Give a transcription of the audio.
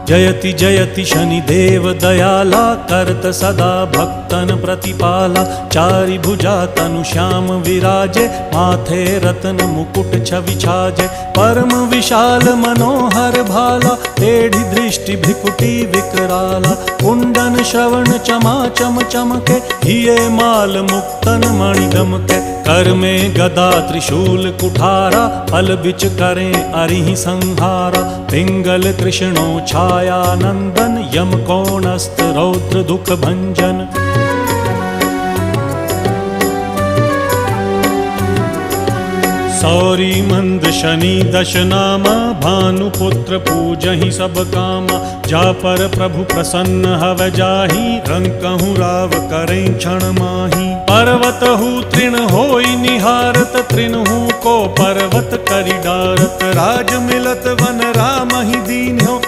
जयति जयति शनिदेव दयाला, करत सदा भक्तन प्रतिपाला। चारि भुजा तनु श्याम विराजे, माथे रत्न मुकुट छवि छाजे। परम विशाल मनोहर भाला, टेढ़ी दृष्टि भ्रिकुटी विकराला। कुंडन श्रवण चमाचम चमके, हिये माल मुक्तन मणि दमके। कर में गदा त्रिशूल कुठारा, फल बिच करें अरिहि संहारा। पिंगल कृष्णो छाया नंदन, यम कोणस्थ रौद्र दुख भंजन। सौरी मंद शनि दश नामा, भानुपुत्र पूजहि सब कामा। जा पर प्रभु प्रसन्न हव जाहि, रंकहु राव करें क्षण माही। पर्वत हु तृण होई निहारत, तृणहु को पर्वत करि डारत। राज मिलत वन राम ही दीन्हो,